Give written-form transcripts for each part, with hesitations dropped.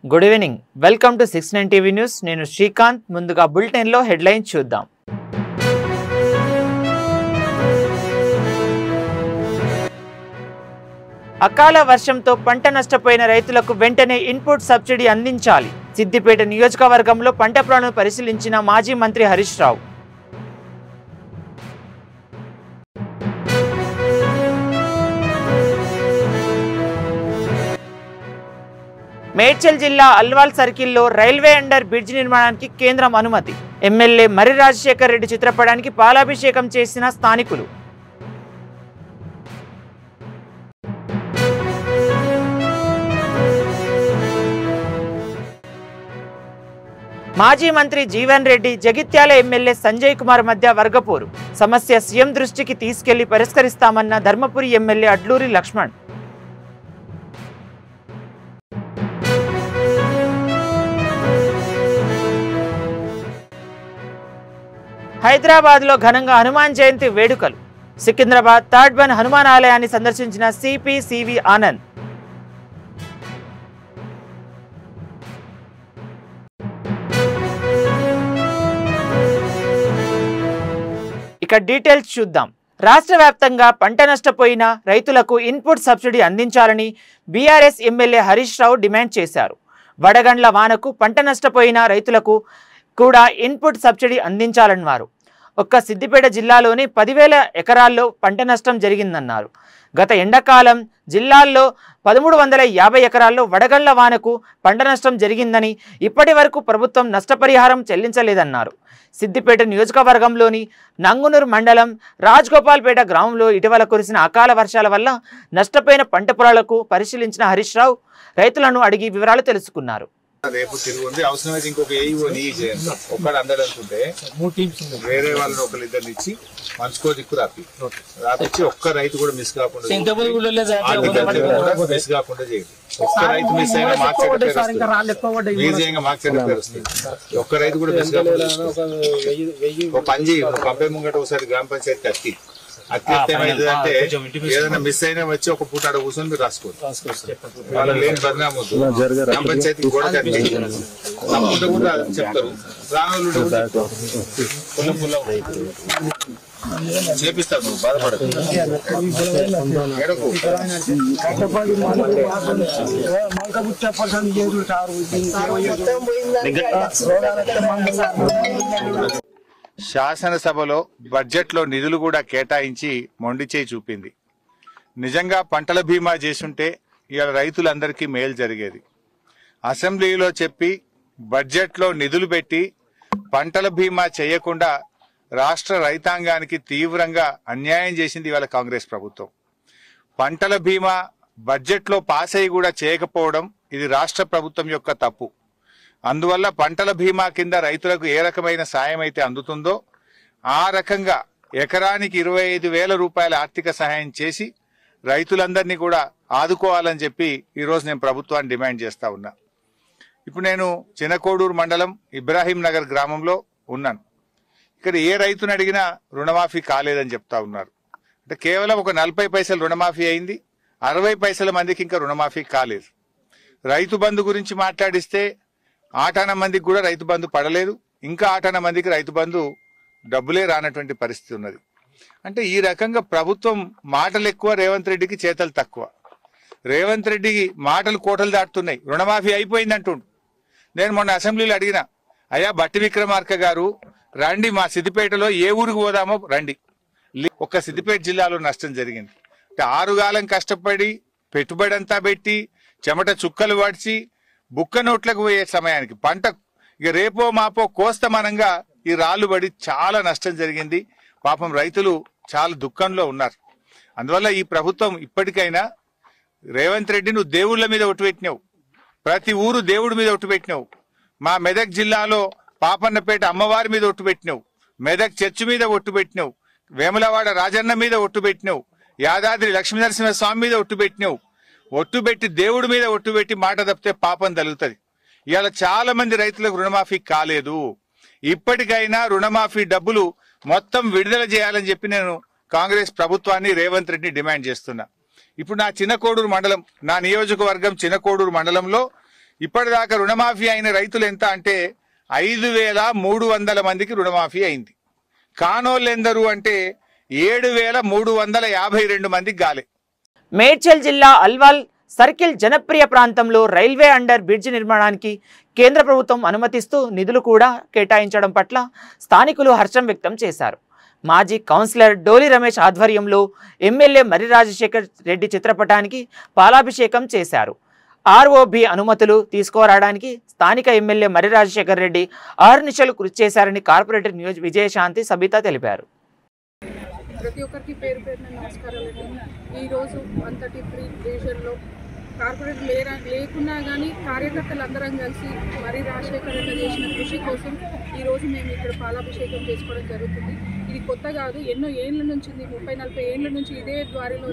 Good evening, welcome to 69 TV news. నేను శ్రీకాంత్. ముందుగా బులెటిన్లో హెడ్లైన్స్ చూద్దాం. అకాల వర్షంతో పంట నష్టపోయిన రైతులకు వెంటనే ఇన్పుట్ సబ్సిడీ అందించాలి. సిద్దిపేట నియోజకవర్గంలో పంట ప్లాన్ను పరిశీలించిన మాజీ మంత్రి హరీష్ రావు. మేడ్చల్ జిల్లా అల్వాల్ సర్కిల్లో రైల్వే అండర్ బ్రిడ్జ్ నిర్మాణానికి కేంద్రం అనుమతి. ఎమ్మెల్యే మర్రి రాజశేఖర్ రెడ్డి చిత్రపటానికి పాలాభిషేకం చేసిన స్థానికులు. మాజీ మంత్రి జీవన్ రెడ్డి, జగిత్యాల ఎమ్మెల్యే సంజయ్ కుమార్ మధ్య వర్గపోరు. సమస్య సీఎం దృష్టికి తీసుకెళ్లి పరిష్కరిస్తామన్న ధర్మపురి ఎమ్మెల్యే అడ్లూరి లక్ష్మణ్. హైదరాబాద్లో ఘనంగా హనుమాన్ జయంతి వేడుకలు. సికింద్రాబాద్ థర్డ్ బన్ హనుమాన్ ఆలయాన్ని సందర్శించిన సిపి సివి ఆనంద్. ఇక డీటెయిల్స్ చూద్దాం. రాష్ట్ర వ్యాప్తంగా పంట నష్టపోయిన రైతులకు ఇన్పుట్ సబ్సిడీ అందించాలని BRS MLA Harish Rao demand చేశారు. వడగండ్ల వానకు పంట నష్టపోయిన రైతులకు కూడా ఇన్పుట్ సబ్సిడీ అందించాలన్నారు. ఒక్క సిద్దిపేట జిల్లాలోని 10,000 ఎకరాల్లో పంట నష్టం జరిగిందన్నారు. గత ఎండాకాలం జిల్లాల్లో 1,350 ఎకరాల్లో వడగళ్ల వానకు పంట నష్టం జరిగిందని, ఇప్పటి వరకు ప్రభుత్వం నష్టపరిహారం చెల్లించలేదన్నారు. సిద్దిపేట నియోజకవర్గంలోని నంగునూరు మండలం రాజ్గోపాల్పేట గ్రామంలో ఇటీవల కురిసిన అకాల వర్షాల వల్ల నష్టపోయిన పంట పొలాలకు పరిశీలించిన హరీష్ రావు రైతులను అడిగి వివరాలు తెలుసుకున్నారు. రేపు తిరిగి ఉంది, అవసరమైతే ఇంకొక ఏఈఓ నీ చేయండి. ఒక్కడు అందడు అనుకుంటే 3 టీమ్స్ వేరే వాళ్ళని ఒకళ్ళు ఇద్దరు ఇచ్చి మనసుకో దిక్కు రాపించి ఒక్క రైతు కూడా మిస్ కాకుండా మిస్ కాకుండా చేయండి. ఒక్క రైతు మిస్ అయినా మార్క్స్ ఈజీగా మార్క్స్ పేరు వస్తుంది. ఒక్క రైతు కూడా మిస్ కాకుండా ఒక పని చేయి. పంపే ముంగట ఒకసారి గ్రామ పంచాయతీ కత్తి ఏమైందంటే ఏదైనా మిస్ అయినా వచ్చి ఒక పూట ఆడ కూర్చొని మీరు రాసుకోవచ్చు. వాళ్ళకి లేని బదనామొద్దు. గ్రామ పంచాయతీ కూడా తప్పకుండా కూడా చెప్తారు. రానోళ్ళు చేపిస్తారు. నువ్వు బాధపడదు. శాసనసభలో బడ్జెట్లో నిధులు కూడా కేటాయించి మొండిచేయి చూపింది. నిజంగా పంటల బీమా చేసుంటే ఇవాళ రైతులందరికీ మేలు జరిగేది. అసెంబ్లీలో చెప్పి బడ్జెట్లో నిధులు పెట్టి పంటల బీమా చేయకుండా రాష్ట్ర రైతాంగానికి తీవ్రంగా అన్యాయం చేసింది ఇవాళ కాంగ్రెస్ ప్రభుత్వం. పంటల బీమా బడ్జెట్లో పాస్ అయ్యి కూడా చేయకపోవడం ఇది రాష్ట్ర ప్రభుత్వం యొక్క తప్పు. అందువల్ల పంటల బీమా కింద రైతులకు ఏ రకమైన సాయం అయితే అందుతుందో ఆ రకంగా ఎకరానికి 25,000 రూపాయల ఆర్థిక సహాయం చేసి రైతులందరినీ కూడా ఆదుకోవాలని చెప్పి ఈరోజు నేను ప్రభుత్వాన్ని డిమాండ్ చేస్తా ఉన్నా. ఇప్పుడు నేను చినకోడూరు మండలం ఇబ్రాహీం నగర్ గ్రామంలో ఉన్నాను. ఇక్కడ ఏ రైతుని అడిగినా రుణమాఫీ కాలేదని చెప్తా ఉన్నారు. అంటే కేవలం ఒక 40 పైసలు రుణమాఫీ అయింది, 60 పైసల మందికి ఇంకా రుణమాఫీ కాలేదు. రైతు బంధు గురించి మాట్లాడిస్తే ఆటాన మందికి కూడా రైతు బంధు పడలేదు, ఇంకా ఆటాన మందికి రైతు బంధు డబ్బులే రానటువంటి పరిస్థితి ఉన్నది. అంటే ఈ రకంగా ప్రభుత్వం మాటలు ఎక్కువ, రేవంత్ రెడ్డికి చేతలు తక్కువ. రేవంత్ రెడ్డికి మాటలు కోటలు దాటుతున్నాయి. రుణమాఫీ అయిపోయింది అంటుండు. నేను మొన్న అసెంబ్లీలో అడిగిన, అయ్యా బట్టి విక్రమార్క గారు రండి, మా సిద్దిపేటలో ఏ ఊరికి పోదామో రండి. ఒక్క సిద్దిపేట జిల్లాలో నష్టం జరిగింది. అంటే 6 కాలం కష్టపడి పెట్టుబడి అంతా పెట్టి చెమట చుక్కలు వాడిచి బుక్క నోట్లకు పోయే సమయానికి పంట ఇక రేపో మాపో కోస్తమనంగా ఈ రాళ్లు పడి చాలా నష్టం జరిగింది. పాపం రైతులు చాలా దుఃఖంలో ఉన్నారు. అందువల్ల ఈ ప్రభుత్వం ఇప్పటికైనా రేవంత్ రెడ్డి నువ్వు దేవుళ్ళ మీద ఒట్టు పెట్టినావు, ప్రతి ఊరు దేవుడి మీద ఒట్టు పెట్టినావు. మా మెదక్ జిల్లాలో పాపన్నపేట అమ్మవారి మీద ఒట్టు పెట్టినావు, మెదక్ చర్చి మీద ఒట్టు పెట్టినావు, వేములవాడ రాజన్న మీద ఒట్టు పెట్టినావు, యాదాద్రి లక్ష్మీనరసింహ స్వామి మీద ఒట్టు పెట్టినావు. ఒట్టు పెట్టి దేవుడి మీద ఒట్టు పెట్టి మాట తప్పితే పాపం తగులుతుంది. ఇవాళ చాలా మంది రైతులకు రుణమాఫీ కాలేదు. ఇప్పటికైనా రుణమాఫీ డబ్బులు మొత్తం విడుదల చేయాలని చెప్పి నేను కాంగ్రెస్ ప్రభుత్వాన్ని రేవంత్ రెడ్డిని డిమాండ్ చేస్తున్నా. ఇప్పుడు నా చినకోడూరు మండలం, నా నియోజకవర్గం చినకోడూరు మండలంలో ఇప్పటిదాకా రుణమాఫీ అయిన రైతులు ఎంత అంటే 5,300 మందికి రుణమాఫీ అయింది. కానోళ్ళెందరూ అంటే 7,352 మందికి గాలే. మేడ్చల్ జిల్లా అల్వాల్ సర్కిల్ జనప్రియ ప్రాంతంలో రైల్వే అండర్ బ్రిడ్జ్ నిర్మాణానికి కేంద్ర ప్రభుత్వం అనుమతిస్తూ నిధులు కూడా కేటాయించడం పట్ల స్థానికులు హర్షం వ్యక్తం చేశారు. మాజీ కౌన్సిలర్ డోలి రమేష్ ఆధ్వర్యంలో ఎమ్మెల్యే మర్రి రాజశేఖర్ రెడ్డి చిత్రపటానికి పాలాభిషేకం చేశారు. ఆర్ఓబి అనుమతులు తీసుకురావడానికి స్థానిక ఎమ్మెల్యే మర్రి రాజశేఖర్ రెడ్డి అహర్నిశలు కృషి చేశారని కార్పొరేటర్ విజయశాంతి సబిత తెలిపారు. ప్రతి ఒక్కరికి పేరు పేరున నమస్కారాలండి. ఈరోజు అంతటి ఫ్రీ డివిజన్లో కార్పొరేటర్ లేకున్నా కానీ కార్యకర్తలు అందరం కలిసి మర్రి రాజశేఖర్ రెడ్డి చేసిన కృషి కోసం ఈరోజు మేము ఇక్కడ పాలాభిషేకం చేసుకోవడం జరుగుతుంది. ఇది కొత్త కాదు, ఎన్నో ఏళ్ళ నుంచి 30-40 ఏళ్ళ నుంచి ఇదే ద్వారిలో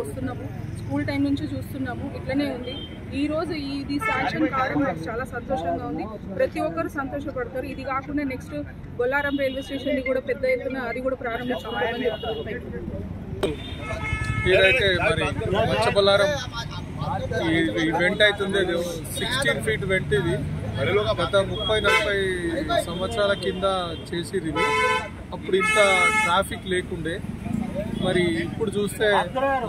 వస్తున్నాము. స్కూల్ టైం నుంచి చూస్తున్నాము, ఇట్లనే ఉంది. ఈరోజు ఇది శాంక్షన్ కావడం నాకు చాలా సంతోషంగా ఉంది. ప్రతి ఒక్కరు సంతోషపడతారు. ఇది కాకుండా నెక్స్ట్ బొల్లారం రైల్వే స్టేషన్ని కూడా పెద్ద ఎత్తున అది కూడా ప్రారంభించుకోవాలని చెప్తున్నారు. ఏదైతే మరి మచ్చబొల్లారం ఈవెంట్ అవుతుంది 16 ఫీట్ వెంట్. ఇది గత 30-40 సంవత్సరాల కింద చేసిరు. ఇది అప్పుడు ఇంత ట్రాఫిక్ లేకుండే. మరి ఇప్పుడు చూస్తే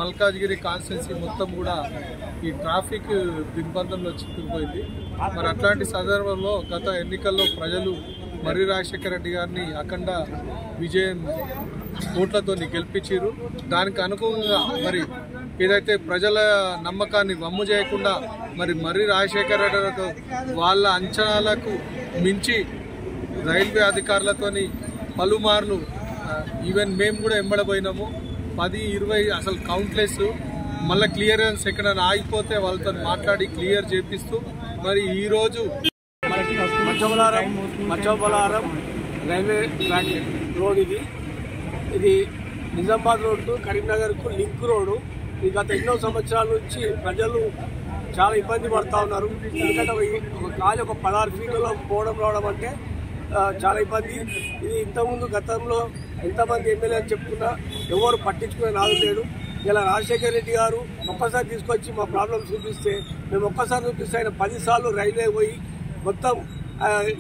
మల్కాజ్గిరి కాన్స్టిట్యున్సీ మొత్తం కూడా ఈ ట్రాఫిక్ దిగ్బంధంలో చిక్కుకుపోయింది. మరి అట్లాంటి సందర్భంలో గత ఎన్నికల్లో ప్రజలు మర్రి రాజశేఖర రెడ్డి గారిని అఖండ విజయం ఓట్లతో గెలిపించారు. దానికి అనుగుణంగా మరి ఏదైతే ప్రజల నమ్మకాన్ని వమ్ము చేయకుండా మరి మర్రి రాజశేఖర రెడ్డి వాళ్ళ అంచనాలకు మించి రైల్వే అధికారులతోని పలుమార్లు ఈవెన్ మేము కూడా ఎంబడబోయినాము. 10-20 అసలు కౌంట్లెస్. మళ్ళీ క్లియరెన్స్ ఎక్కడైనా ఆగిపోతే వాళ్ళతో మాట్లాడి క్లియర్ చేపిస్తూ మరి ఈరోజు మచ్చబొల్లారం రైల్వే ట్రాక్ రోడ్ ఇది నిజామాబాద్ రోడ్డు కరీంనగర్కు లింక్ రోడ్డు. ఇది గత ఎన్నో సంవత్సరాల నుంచి ప్రజలు చాలా ఇబ్బంది పడుతూ ఉన్నారు. ఎందుకంటే ఒక ఖాళీ ఒక 16 ఫీట్లలో పోవడం రావడం అంటే చాలా ఇబ్బంది. ఇది ఇంతకుముందు గతంలో ఎంతమంది ఎమ్మెల్యేలు చెప్తున్నా ఎవరు పట్టించుకునే నాదు లేడు. ఇలా రాజశేఖర రెడ్డి గారు ఒక్కసారి తీసుకొచ్చి మా ప్రాబ్లమ్స్ చూపిస్తే మేము ఒక్కసారి చూపిస్తే ఆయన 10 సార్లు రైల్వే పోయి మొత్తం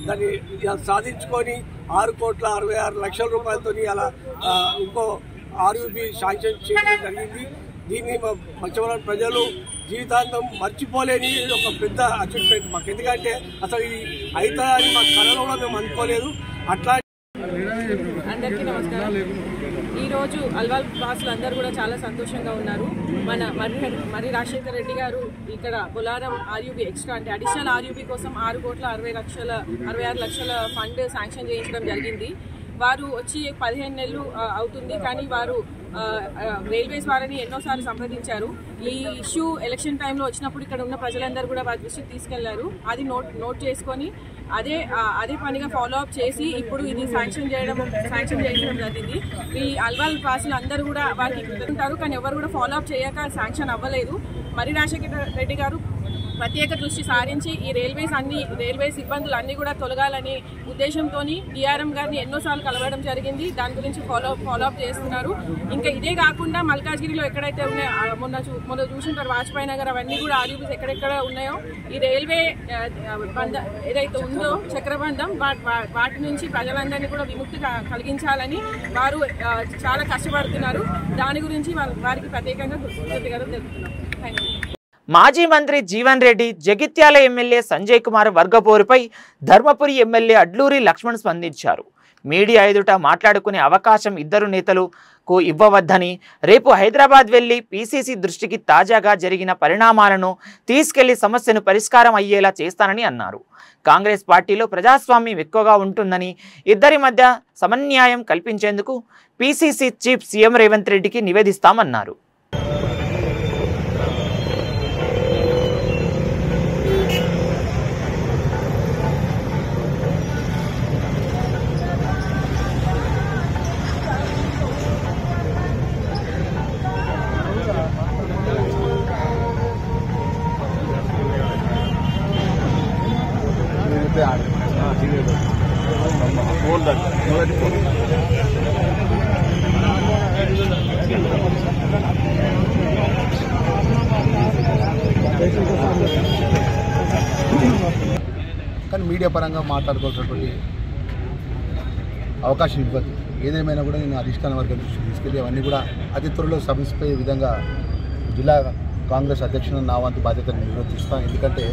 దాన్ని సాధించుకొని 6,66,00,000 రూపాయలతో అలా ఇంకో ఆర్యూబీ శాంక్షన్ చేయడం జరిగింది. దీన్ని మచ్చబొల్లారం ప్రజలు జీవితాంతం మర్చిపోలేని ఒక పెద్ద అచీవ్మెంట్ మాకు. ఎందుకంటే అసలు ఇది అవుతుందని మా కళలో కూడా మేము అనుకోలేదు. అట్లా అందరికీ నమస్కారం. ఈరోజు అల్వాల్ వాసులు అందరూ కూడా చాలా సంతోషంగా ఉన్నారు. మన మర్రి రాజశేఖర రెడ్డి గారు ఇక్కడ బొల్లారం ఆర్యూబీ ఎక్స్ట్రా అంటే అడిషనల్ ఆర్యూబీ కోసం 6,66,00,000 ఫండ్ శాంక్షన్ చేయించడం జరిగింది. వారు వచ్చి 15 నెలలు అవుతుంది. కానీ వారు రైల్వేస్ వారిని ఎన్నోసార్లు సంప్రదించారు. ఈ ఇష్యూ ఎలక్షన్ టైంలో వచ్చినప్పుడు ఇక్కడ ఉన్న ప్రజలందరూ కూడా వారి దృష్టికి తీసుకెళ్లారు. అది నోట్ చేసుకొని అదే పనిగా ఫాలో అప్ చేసి ఇప్పుడు ఇది శాంక్షన్ చేయించడం జరిగింది. ఈ అల్వాల్ వాసులు అందరూ కూడా వారికి ఉంటారు, కానీ ఎవరు కూడా ఫాలో అప్ చేయక శాంక్షన్ అవ్వలేదు. మర్రి రాజశేఖర రెడ్డి గారు ప్రత్యేక దృష్టి సారించి ఈ రైల్వేస్ ఇబ్బందులు అన్నీ కూడా తొలగాలని ఉద్దేశంతో డిఆర్ఎం గారిని ఎన్నోసార్లు కలవడం జరిగింది. దాని గురించి ఫాలో అప్ చేస్తున్నారు. ఇంకా ఇదే కాకుండా మల్కాజ్గిరిలో ఎక్కడైతే ఉన్నాయో మొన్న చూసింటారు వాజ్పేయి నగర్, అవన్నీ కూడా ఆర్యూబీస్ ఎక్కడెక్కడ ఉన్నాయో ఈ రైల్వే ఏదైతే ఉందో చక్రబంధం వాటి నుంచి ప్రజలందరినీ కూడా విముక్తి కలిగించాలని వారు చాలా కష్టపడుతున్నారు. దాని గురించి వారికి ప్రత్యేకంగా కృతజ్ఞతలు తెలుపుతున్నారు. Thank you. మాజీ మంత్రి జీవన్ రెడ్డి, జగిత్యాల ఎమ్మెల్యే సంజయ్ కుమార్ వర్గపోరుపై ధర్మపురి ఎమ్మెల్యే అడ్లూరి లక్ష్మణ్ స్పందించారు. మీడియా ఎదుట మాట్లాడుకునే అవకాశం ఇద్దరు నేతలకు ఇవ్వవద్దని, రేపు హైదరాబాద్ వెళ్లి పీసీసీ దృష్టికి తాజాగా జరిగిన పరిణామాలను తీసుకెళ్లి సమస్యను పరిష్కారం అయ్యేలా చేస్తానని అన్నారు. కాంగ్రెస్ పార్టీలో ప్రజాస్వామ్యం ఎక్కువగా ఉంటుందని, ఇద్దరి మధ్య సమన్యాయం కల్పించేందుకు పీసీసీ చీఫ్ సీఎం రేవంత్ రెడ్డికి నివేదిస్తామన్నారు. కానీ మీడియా పరంగా మాట్లాడుకోవాల్సినటువంటి అవకాశం ఇవ్వదు. ఏదేమైనా కూడా నేను అధిష్టాన వర్గం దృష్టికి తీసుకెళ్ళి అవన్నీ కూడా అతి త్వరలో సమర్పించే విధంగా జిల్లా కాంగ్రెస్ అధ్యక్షుడు నా వంతు బాధ్యతను నిర్వర్తిస్తాను. ఎందుకంటే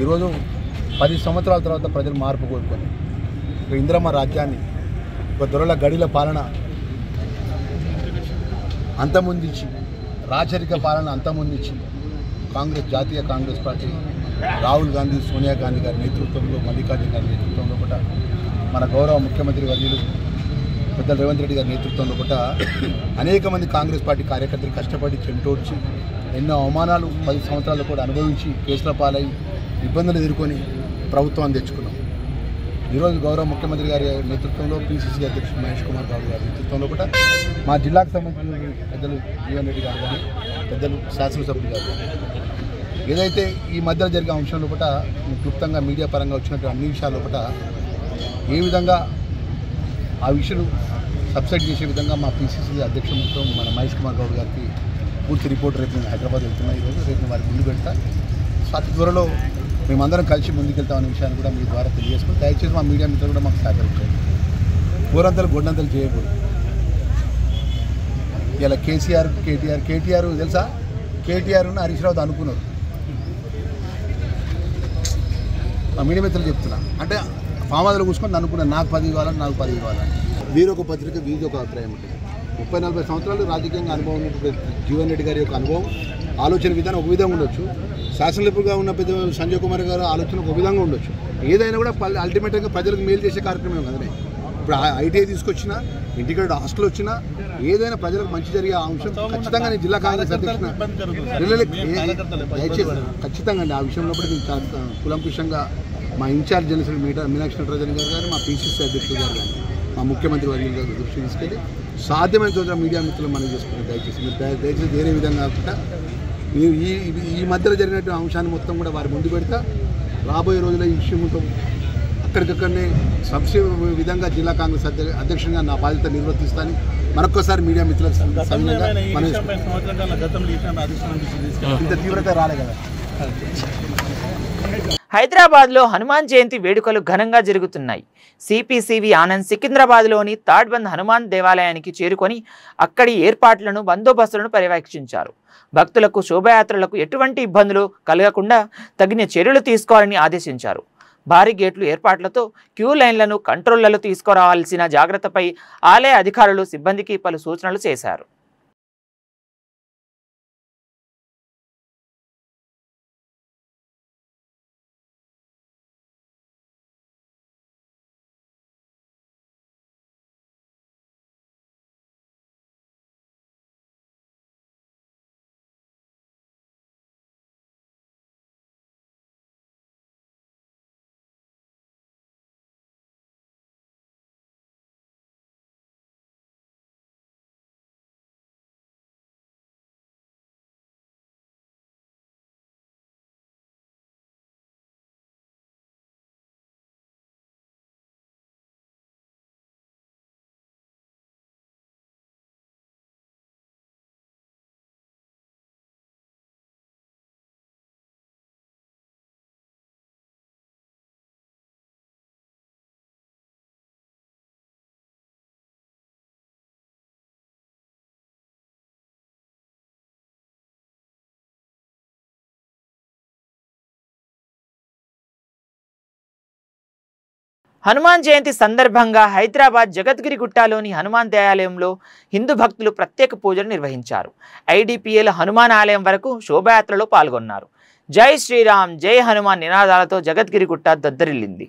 ఈరోజు 10 సంవత్సరాల తర్వాత ప్రజలు మార్పు కోరుకొని ఒక ఇందిరమ్మ రాజ్యాన్ని, ఒక దొరల గడిల పాలన అంతమొందించి, రాచరిక పాలన అంతమొందించి జాతీయ కాంగ్రెస్ పార్టీ రాహుల్ గాంధీ, సోనియా గాంధీ గారి నేతృత్వంలో, మల్లికార్జున గారి నేతృత్వంలో కూడా మన గౌరవ ముఖ్యమంత్రి వర్యులు పెద్దలు రేవంత్ రెడ్డి గారి నేతృత్వంలో కూడా అనేక మంది కాంగ్రెస్ పార్టీ కార్యకర్తలు కష్టపడి చెంటోడ్చి ఎన్నో అవమానాలు 10 సంవత్సరాలు కూడా అనుభవించి కేసుల పాలై ఇబ్బందులు ఎదుర్కొని ప్రభుత్వాన్ని తెచ్చుకున్నాం. ఈరోజు గౌరవ ముఖ్యమంత్రి గారి నేతృత్వంలో పిసిసి అధ్యక్షుడు మహేష్ కుమార్ గౌడ్ గారి నేతృత్వంలో కూడా మా జిల్లాకు సంబంధించిన పెద్దలు జీవన్ రెడ్డి గారు కానీ, పెద్దలు శాసనసభ్యులు గారు ఏదైతే ఈ మధ్యలో జరిగే అంశంలో కూడా క్లుప్తంగా మీడియా పరంగా వచ్చినట్టు అన్ని విషయాల్లో కూడా ఏ విధంగా ఆ విషయాలు సబ్సైడ్ చేసే విధంగా మా పిసిసి అధ్యక్షులతో మన మహేష్ కుమార్ గౌడ్ గారికి పూర్తి రిపోర్ట్ రేపు నేను హైదరాబాద్ వెళ్తున్నా. ఈరోజు రేపు వారికి ముందు పెడతా. అతి త్వరలో మేమందరం కలిసి ముందుకెళ్తామనే విషయాన్ని కూడా మీ ద్వారా తెలియజేసుకుని దయచేసి మా మీడియా మిత్రులు కూడా మాకు సహకరించారు. గోరంతలు గొడ్డంతలు చేయకూడదు. ఇలా కేటీఆర్ తెలుసా, కేటీఆర్ను హరీష్ రావు అనుకున్నారు. మా మీడియా మిత్రులు చెప్తున్నా, అంటే పామాదులు కూర్చుకొని అనుకున్నాను నాకు 10 ఇవ్వాలని, నాకు 10 ఇవ్వాలని. వీరొక పత్రిక, వీధి ఒక అభిప్రాయం ఉంటుంది. 30-40 సంవత్సరాలు రాజకీయంగా అనుభవం ఉన్న జీవన్ రెడ్డి గారి యొక్క అనుభవం, ఆలోచన విధానం ఒక విధంగా ఉండొచ్చు. శాసనసభ్యులుగా ఉన్న పెద్ద సంజయ్ కుమార్ గారు ఆలోచన ఒక విధంగా ఉండొచ్చు. ఏదైనా కూడా అల్టిమేట్గా ప్రజలకు మేలు చేసే కార్యక్రమం కదనే. ఇప్పుడు ఐటీఐ తీసుకొచ్చినా, ఇంటిగ్రేటెడ్ హాస్టల్ వచ్చినా, ఏదైనా ప్రజలకు మంచి జరిగే అంశం ఖచ్చితంగా నేను జిల్లా కాంగ్రెస్ అధ్యక్షుడు దయచేసి ఖచ్చితంగా అండి ఆ విషయంలో కూడా నేను చాలా కులంకుషంగా మా ఇన్ఛార్జ్ జనరల్ మీనాక్షి నటరాజన్ గారు కానీ, మా పిసిసి అధ్యక్షుడు గారు కానీ, మా ముఖ్యమంత్రి వర్యులు గారు దృష్టి తీసుకెళ్ళి సాధ్యమైన తొందరగా మీడియా మిత్రులు మనం చేసుకుంటాం. దయచేసి వేరే విధంగా కాకుండా మీరు ఈ మధ్యలో జరిగినటువంటి అంశాన్ని మొత్తం కూడా వారి ముందు పెడతా. రాబోయే రోజుల్లో ఈ విషయం మొత్తం అక్కడికక్కడనే విధంగా జిల్లా కాంగ్రెస్ అధ్యక్షుడిగా నా బాధ్యత నిర్వర్తిస్తాను. మరొక్కసారి మీడియా మిత్రులకు సమయంగా మనం ఇంత తీవ్రత రాలే కదా. హైదరాబాద్లో హనుమాన్ జయంతి వేడుకలు ఘనంగా జరుగుతున్నాయి. సిపిసివి ఆనంద్ సికింద్రాబాద్లోని తాడ్బంద్ హనుమాన్ దేవాలయానికి చేరుకొని అక్కడి ఏర్పాట్లను, బందోబస్తులను పర్యవేక్షించారు. భక్తులకు, శోభయాత్రలకు ఎటువంటి ఇబ్బందులు కలగకుండా తగిన చర్యలు తీసుకోవాలని ఆదేశించారు. భారీ గేట్లు ఏర్పాట్లతో క్యూ లైన్లను కంట్రోళ్లలో తీసుకురావాల్సిన జాగ్రత్తపై ఆలయ అధికారులు, సిబ్బందికి పలు సూచనలు చేశారు. హనుమాన్ జయంతి సందర్భంగా హైదరాబాద్ జగద్గిరి గుట్టలోని హనుమాన్ దేవాలయంలో హిందూ భక్తులు ప్రత్యేక పూజలు నిర్వహించారు. ఐడిపిఎల్ హనుమాన్ ఆలయం వరకు శోభయాత్రలో పాల్గొన్నారు. జై శ్రీరామ్, జై హనుమాన్ నినాదాలతో జగద్గిరి గుట్ట దద్దరిల్లింది.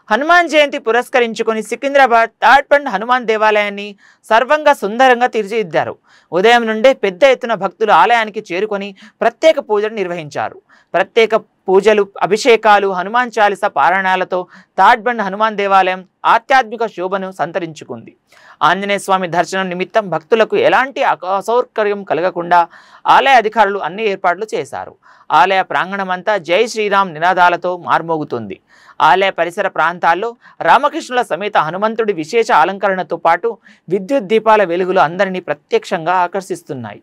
హనుమాన్ జయంతి పురస్కరించుకొని సికింద్రాబాద్ తాడ్బండ్ హనుమాన్ దేవాలయాన్ని సర్వంగా సుందరంగా తీర్చిదిద్దారు. ఉదయం నుండే పెద్ద ఎత్తున భక్తులు ఆలయానికి చేరుకొని ప్రత్యేక పూజలు నిర్వహించారు. ప్రత్యేక పూజలు, అభిషేకాలు, హనుమాన్ చాలీస పారాయణాలతో తాడ్బండ్ హనుమాన్ దేవాలయం ఆధ్యాత్మిక శోభను సంతరించుకుంది. ఆంజనేయ స్వామి దర్శనం నిమిత్తం భక్తులకు ఎలాంటి అసౌకర్యం కలగకుండా ఆలయ అధికారులు అన్ని ఏర్పాట్లు చేశారు. ఆలయ ప్రాంగణమంతా జై శ్రీరామ్ నినాదాలతో మార్మోగుతుంది. ఆలయ పరిసర ప్రాంతాల్లో రామకృష్ణుల సమేత హనుమంతుడి విశేష అలంకరణతో పాటు విద్యుత్ దీపాల వెలుగులు అందరినీ ప్రత్యక్షంగా ఆకర్షిస్తున్నాయి.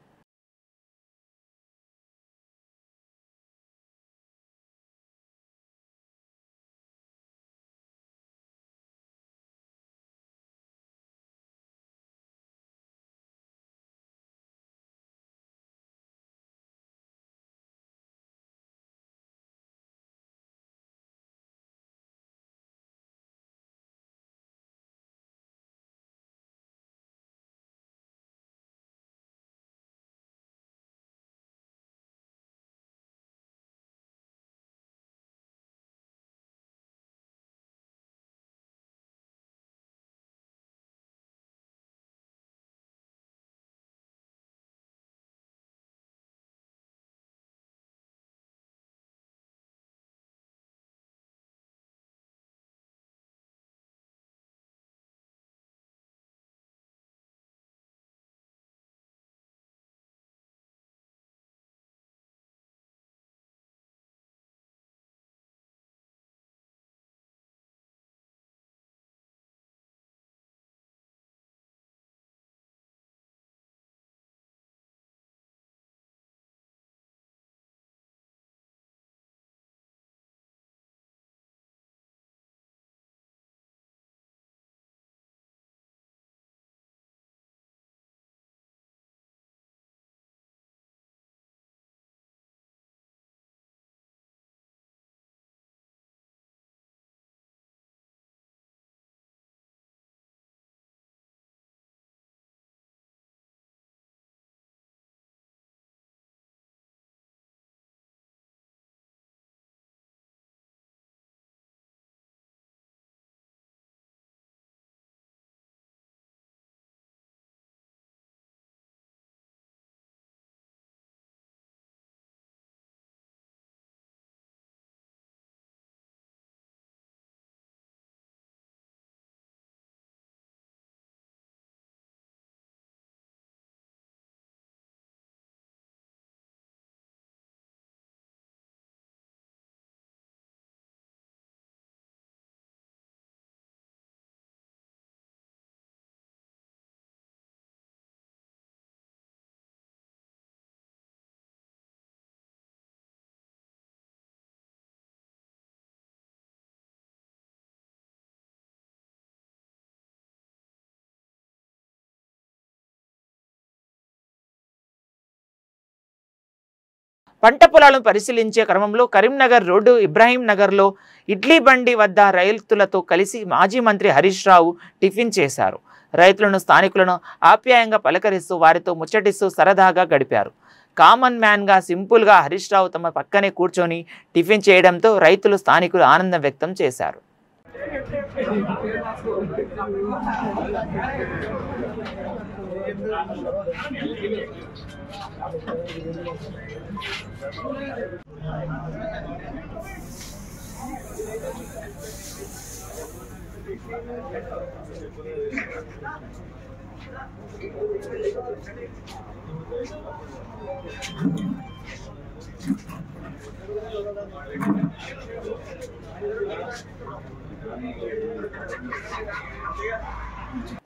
పంట పొలాలను పరిశీలించే క్రమంలో కరీంనగర్ రోడ్డు ఇబ్రాహీం నగర్లో ఇడ్లీ బండి వద్ద రైతులతో కలిసి మాజీ మంత్రి హరీష్ రావు టిఫిన్ చేశారు. రైతులను, స్థానికులను ఆప్యాయంగా పలకరిస్తూ వారితో ముచ్చటిస్తూ సరదాగా గడిపారు. కామన్ మ్యాన్గా సింపుల్గా హరీష్ రావు తమ పక్కనే కూర్చొని టిఫిన్ చేయడంతో రైతులు, స్థానికులు ఆనందం వ్యక్తం చేశారు.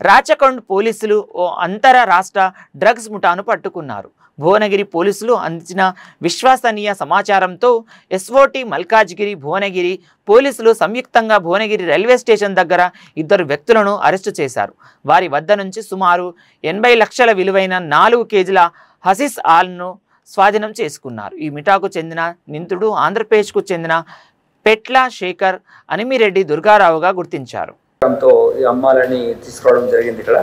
రాచకొండ పోలీసులు ఓ అంతర రాష్ట్ర డ్రగ్స్ ముఠాను పట్టుకున్నారు. భువనగిరి పోలీసులు అందించిన విశ్వసనీయ సమాచారంతో ఎస్ఓటి మల్కాజ్గిరి, భువనగిరి పోలీసులు సంయుక్తంగా భువనగిరి రైల్వే స్టేషన్ దగ్గర 2 వ్యక్తులను అరెస్టు చేశారు. వారి వద్ద నుంచి సుమారు 80 లక్షల విలువైన 4 కేజీల హసిస్ ఆల్ను స్వాధీనం చేసుకున్నారు. ఈ మిఠాకు చెందిన నిందితుడు ఆంధ్రప్రదేశ్కు చెందిన పెట్ల శేఖర్ అనిమిరెడ్డి దుర్గారావుగా గుర్తించారు. ఈ అమ్మాలని తీసుకురావడం జరిగింది. ఇక్కడ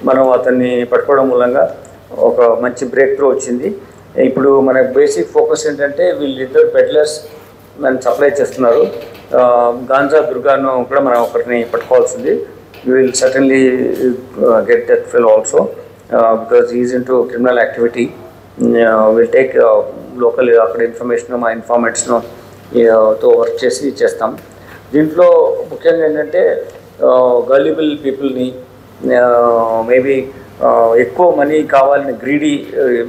మనం అతన్ని పట్టుకోవడం మూలంగా ఒక మంచి బ్రేక్ త్రూ వచ్చింది. ఇప్పుడు మన బేసిక్ ఫోకస్ ఏంటంటే వీళ్ళిద్దరు పెడ్లర్స్ మనం సప్లై చేస్తున్నారు. గాంజా దుర్గాను కూడా మనం ఒకరిని పట్టుకోవాల్సింది. We will certainly get that fellow also because he is into criminal activity. We'll take local అక్కడ ఇన్ఫర్మేషన్ మా ఇన్ఫార్మేట్స్ను తో వర్క్ చేస్తాం. దీంట్లో ముఖ్యంగా ఏంటంటే గల్లిబుల్ పీపుల్ని మేబీ ఎక్కువ మనీ కావాలని గ్రీడీ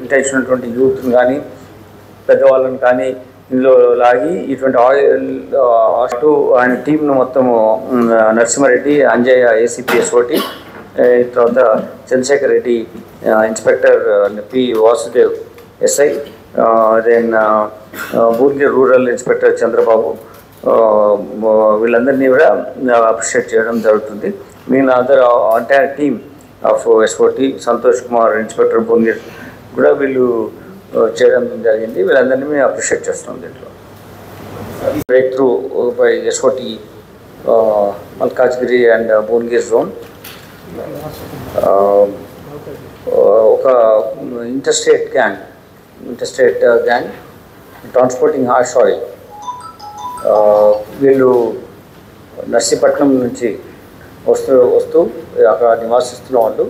ఇంటెన్షన్ ఉన్నటువంటి యూత్ని కానీ పెద్దవాళ్ళని కానీ ఇందులో లాగి ఇటువంటి ఆయిల్ అటు ఆయన టీంను మొత్తము నరసింహారెడ్డి, అంజయ్య ఏసీపీఎస్ ఒకటి, తర్వాత Chandrasekhar Reddy inspector, P Vasudev SI, then Burgi rural inspector Chandrababu, వీళ్ళందరినీ కూడా అప్రిషియేట్ చేయడం జరుగుతుంది. మిగిలిన other entire team of SOT, Santosh Kumar inspector Burgi కూడా వీళ్ళు చేయడం జరిగింది. వీళ్ళందరినీ మేము అప్రిషియేట్ చేస్తున్నాం. దీంట్లో breakthrough by SOT Malkajgiri and Bhuvanagiri zone ఒక interstate gang transporting hash oil, వీళ్ళు నర్సీపట్నం నుంచి వస్తూ అక్కడ నివాసిస్తున్న వాళ్ళు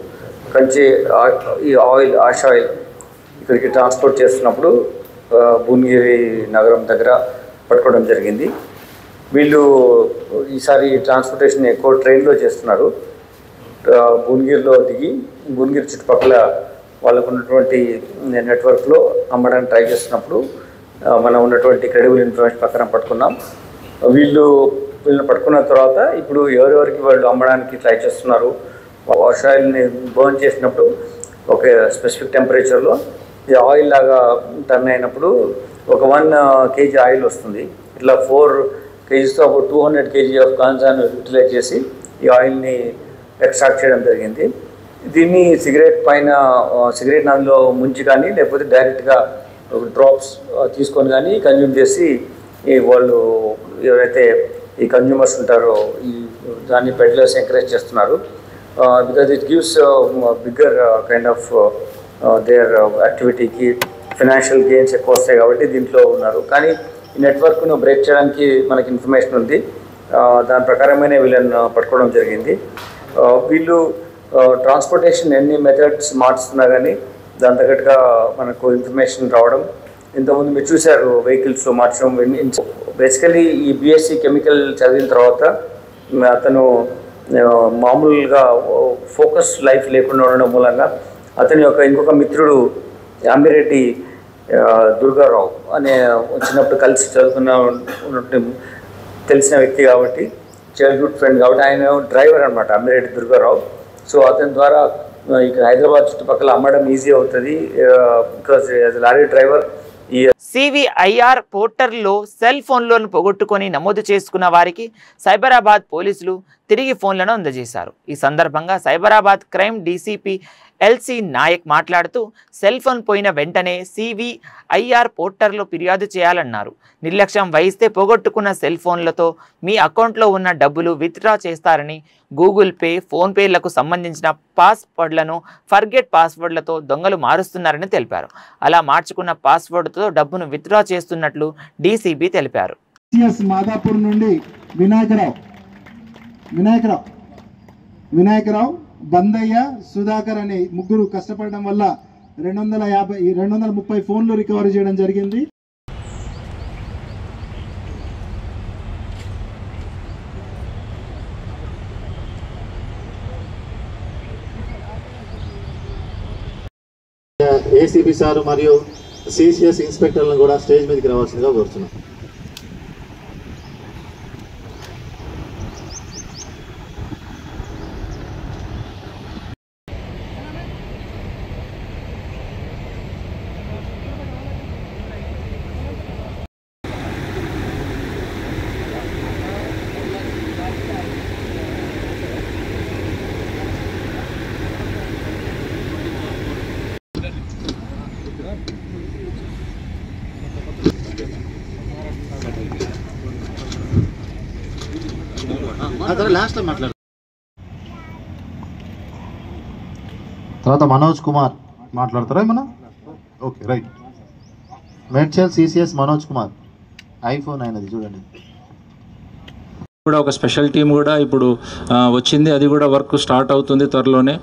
కంచి ఈ ఆయిల్ హార్ష్ ఆయిల్ ఇక్కడికి ట్రాన్స్పోర్ట్ చేస్తున్నప్పుడు భువనగిరి నగరం దగ్గర పట్టుకోవడం జరిగింది. వీళ్ళు ఈసారి ట్రాన్స్పోర్టేషన్ ఎక్కువ ట్రైన్లో చేస్తున్నారు. భువనగిరిలో దిగి భువనగిరి చుట్టుపక్కల వాళ్ళకు ఉన్నటువంటి నెట్వర్క్లో అమ్మడానికి ట్రై చేస్తున్నప్పుడు మనం ఉన్నటువంటి క్రెడిబుల్ ఇన్ఫర్మేషన్ ప్రకారం పట్టుకున్నాం. వీళ్ళని పట్టుకున్న తర్వాత ఇప్పుడు ఎవరెవరికి వాళ్ళు అమ్మడానికి ట్రై చేస్తున్నారు, వాష్ ఆయిల్ని బర్న్ చేసినప్పుడు ఒక స్పెసిఫిక్ టెంపరేచర్లో ఈ ఆయిల్ లాగా టర్న్ అయినప్పుడు ఒక 1 kg ఆయిల్ వస్తుంది. ఇట్లా 4 kgs ఒక 200 kg ఆఫ్ గాంజాను యూటిలైజ్ చేసి ఈ ఆయిల్ని ఎక్స్ట్రాక్ట్ చేయడం జరిగింది. దీన్ని సిగరెట్ అందులో ముంచి కానీ లేకపోతే డైరెక్ట్గా డ్రాప్స్ తీసుకొని కానీ కన్జ్యూమ్ చేసి వాళ్ళు ఎవరైతే ఈ కన్జ్యూమర్స్ ఉంటారో ఈ దాన్ని పెడ్లర్స్ ఎంకరేజ్ చేస్తున్నారు. Because it gives bigger kind of their యాక్టివిటీకి ఫైనాన్షియల్ గెయిన్స్ ఎక్కువ వస్తాయి కాబట్టి దీంట్లో ఉన్నారు. కానీ ఈ నెట్వర్క్ను బ్రేక్ చేయడానికి మనకి ఇన్ఫర్మేషన్ ఉంది. దాని ప్రకారమైన వీళ్ళని పట్టుకోవడం జరిగింది. వీళ్ళు ట్రాన్స్పోర్టేషన్ ఎన్ని మెథడ్స్ మార్చుతున్నా కానీ దాని తగ్గట్టుగా మనకు ఇన్ఫర్మేషన్ రావడం. ఇంతకుముందు మీరు చూశారు వెహికల్స్ మార్చడం. బేసికలీ ఈ బీఎస్సీ కెమికల్ చదివిన తర్వాత అతను మామూలుగా ఫోకస్ లైఫ్ లేకుండా ఉండడం మూలంగా అతని యొక్క ఇంకొక మిత్రుడు అమ్మిరెడ్డి దుర్గారావు అనే చిన్నప్పుడు కలిసి చదువుకున్న తెలిసిన వ్యక్తి కాబట్టి చైల్డ్హుడ్ ఫ్రెండ్ కాబట్టి ఆయన డ్రైవర్ అనమాట అమ్మిరెడ్డి దుర్గారావు. సో అతని ద్వారా ఇక్కడ హైదరాబాద్ చుట్టుపక్కల అమ్మడం ఈజీ అవుతుంది. బికాజ్ లారీ డ్రైవర్ సివిఐఆర్ పోర్టల్లో సెల్ ఫోన్లను పోగొట్టుకొని నమోదు చేసుకున్న వారికి సైబరాబాద్ పోలీసులు తిరిగి ఫోన్లను అందజేశారు. ఈ సందర్భంగా Cyberabad crime DCP L C Nayak మాట్లాడుతూ సెల్ ఫోన్ పోయిన వెంటనే సివిఐఆర్ పోర్టల్లో ఫిర్యాదు చేయాలన్నారు. నిర్లక్ష్యం వహిస్తే పోగొట్టుకున్న సెల్ ఫోన్లతో మీ అకౌంట్లో ఉన్న డబ్బులు విత్డ్రా చేస్తారని, గూగుల్ పే, ఫోన్పేలకు సంబంధించిన పాస్వర్డ్లను ఫర్గెట్ పాస్వర్డ్లతో దొంగలు మారుస్తున్నారని తెలిపారు. అలా మార్చుకున్న పాస్వర్డ్తో డబ్బును విత్డ్రా చేస్తున్నట్లు డీసీబీ తెలిపారు. మాదాపూర్ నుండి వినాయకరావు బందయ్య, సుధాకర్ అనే ముగ్గురు కష్టపడడం వల్ల 230 ఫోన్లు రికవరీ చేయడం జరిగింది. ఏసీబీ సార్ మరియు సిసిఎస్ ఇన్స్పెక్టర్లను కూడా స్టేజ్ మీదకి రావాల్సిందిగా కోరుతున్నాం. తర్వాత మనోజ్ కుమార్ మాట్లాడతారా ఏమన్నా? Okay right. Medchal CCS Manoj Kumar, iPhone అయినది చూడండి. కూడా ఒక స్పెషల్ టీం కూడా ఇప్పుడు వచ్చింది, అది కూడా వర్క్ స్టార్ట్ అవుతుంది త్వరలోనే.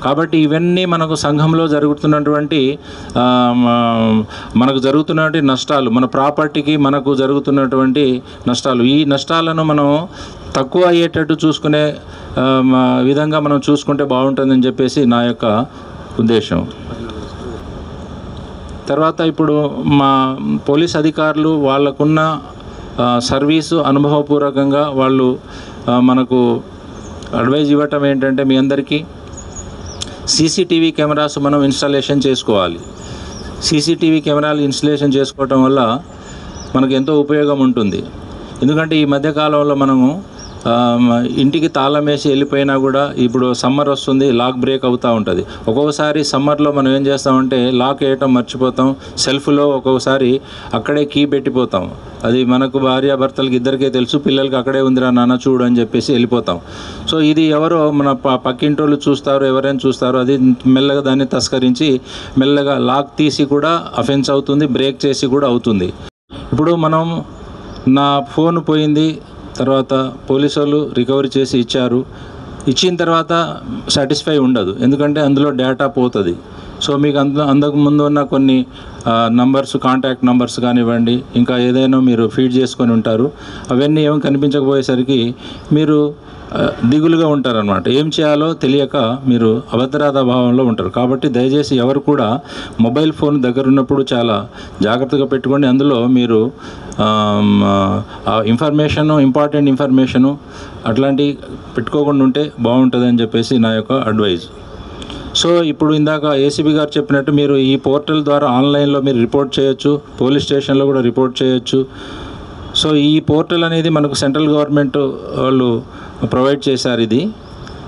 కాబట్టి ఇవన్నీ మనకు సంఘంలో జరుగుతున్నటువంటి నష్టాలు, మన ప్రాపర్టీకి మనకు జరుగుతున్నటువంటి నష్టాలు, ఈ నష్టాలను మనం తక్కువ అయ్యేటట్టు చూసుకునే విధంగా మనం చూసుకుంటే బాగుంటుందని చెప్పేసి నా యొక్క ఉద్దేశం. తర్వాత ఇప్పుడు మా పోలీస్ అధికారులు వాళ్ళకున్న సర్వీసు అనుభవపూర్వకంగా వాళ్ళు మనకు అడ్వైజ్ ఇవ్వటం ఏంటంటే, మీ అందరికీ సీసీటీవీ కెమెరాస్ మనం ఇన్స్టాలేషన్ చేసుకోవాలి. సీసీటీవీ కెమెరాలు ఇన్స్టాలేషన్ చేసుకోవటం వల్ల మనకు ఎంతో ఉపయోగం ఉంటుంది. ఎందుకంటే ఈ మధ్యకాలంలో మనము ఇంటికి తాళం వేసి వెళ్ళిపోయినా కూడా ఇప్పుడు సమ్మర్ వస్తుంది, లాక్ బ్రేక్ అవుతూ ఉంటుంది. ఒక్కొక్కసారి సమ్మర్లో మనం ఏం చేస్తామంటే లాక్ వేయటం మర్చిపోతాం, సెల్ఫ్లో ఒక్కొక్కసారి అక్కడే కీ పెట్టిపోతాం. అది మనకు భార్యాభర్తలకి ఇద్దరికే తెలుసు, పిల్లలకి అక్కడే ఉందిరా నాన్న చూడు అని చెప్పేసి వెళ్ళిపోతాం. సో ఇది ఎవరో మన పక్కింటోళ్ళు చూస్తారు, ఎవరైనా చూస్తారు, అది మెల్లగా దాన్ని తస్కరించి మెల్లగా లాక్ తీసి కూడా అఫెన్స్ అవుతుంది, బ్రేక్ చేసి కూడా అవుతుంది. ఇప్పుడు మనం నా ఫోన్ పోయింది, తర్వాత పోలీసు వాళ్ళు రికవరీ చేసి ఇచ్చిన తర్వాత సాటిస్ఫై ఉండదు, ఎందుకంటే అందులో డేటా పోతుంది. సో మీకు అంతకు ముందు ఉన్న కొన్ని నంబర్స్, కాంటాక్ట్ నంబర్స్ కానివ్వండి, ఇంకా ఏదైనా మీరు ఫీడ్ చేసుకొని ఉంటారు, అవన్నీ ఏం కనిపించకపోయేసరికి మీరు దిగులుగా ఉంటారనమాట. ఏం చేయాలో తెలియక మీరు అభద్రతా భావంలో ఉంటారు. కాబట్టి దయచేసి ఎవరు కూడా మొబైల్ ఫోన్ దగ్గర ఉన్నప్పుడు చాలా జాగ్రత్తగా పెట్టుకోండి. అందులో మీరు ఇన్ఫర్మేషను, ఇంపార్టెంట్ ఇన్ఫర్మేషను అట్లాంటివి పెట్టుకోకుండా ఉంటే బాగుంటుందని చెప్పేసి నా యొక్క అడ్వైజ్. సో ఇప్పుడు ఇందాక ఏసీబీ గారు చెప్పినట్టు మీరు ఈ పోర్టల్ ద్వారా ఆన్లైన్లో మీరు రిపోర్ట్ చేయొచ్చు, పోలీస్ స్టేషన్లో కూడా రిపోర్ట్ చేయొచ్చు. సో ఈ పోర్టల్ అనేది మనకు సెంట్రల్ గవర్నమెంట్ వాళ్ళు ప్రొవైడ్ చేశారు ఇది.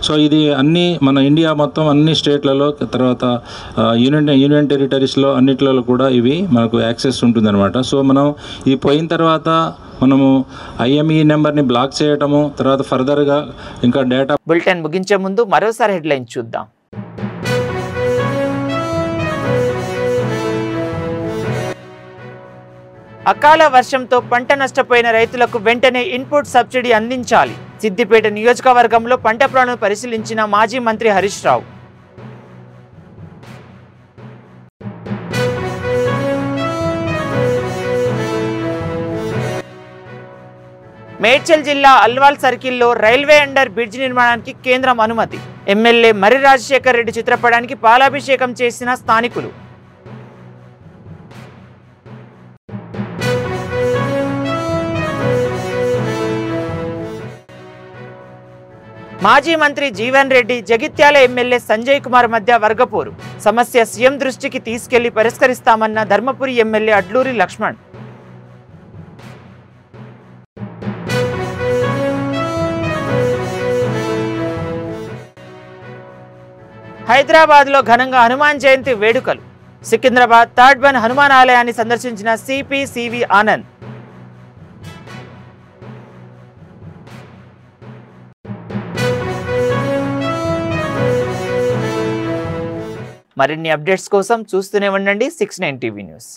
సో ఇది మన ఇండియా మొత్తం అన్ని స్టేట్లలో, తర్వాత యూనియన్ టెరిటరీస్లో అన్నిట్లలో కూడా ఇవి మనకు యాక్సెస్ ఉంటుందన్నమాట. సో మనం ఇది పోయిన తర్వాత మనము IME నెంబర్ని బ్లాక్ చేయటము, తర్వాత ఫర్దర్గా ఇంకా డేటా. బులెటిన్ ముగించే ముందు మరోసారి హెడ్లైన్ చూద్దాం. అకాల వర్షంతో పంట నష్టపోయిన రైతులకు వెంటనే ఇన్పుట్ సబ్సిడీ అందించాలి. సిద్దిపేట నియోజకవర్గంలో పంట ప్లాన్ను పరిశీలించిన మాజీ మంత్రి హరీష్ రావు. మేడ్చల్ జిల్లా అల్వాల్ సర్కిల్లో రైల్వే అండర్ బ్రిడ్జ్ నిర్మాణానికి కేంద్రం అనుమతి. ఎమ్మెల్యే మర్రి రాజశేఖర్ రెడ్డి చిత్రపటానికి పాలాభిషేకం చేసిన స్థానికులు. మాజీ మంత్రి జీవన్ రెడ్డి, జగిత్యాల ఎమ్మెల్యే సంజయ్ కుమార్ మధ్య వర్గపోరు. సమస్య సీఎం దృష్టికి తీసుకెళ్లి పరిష్కరిస్తామన్న ధర్మపురి ఎమ్మెల్యే అడ్లూరి లక్ష్మణ్. హైదరాబాద్లో ఘనంగా హనుమాన్ జయంతి వేడుకలు. సికింద్రాబాద్ థర్డ్ బన్ హనుమాన్ ఆలయాన్ని సందర్శించిన సిపి సివి ఆనంద్. మరిన్ని అప్డేట్స్ కోసం చూస్తూనే ఉండండి 69 టీవీ న్యూస్.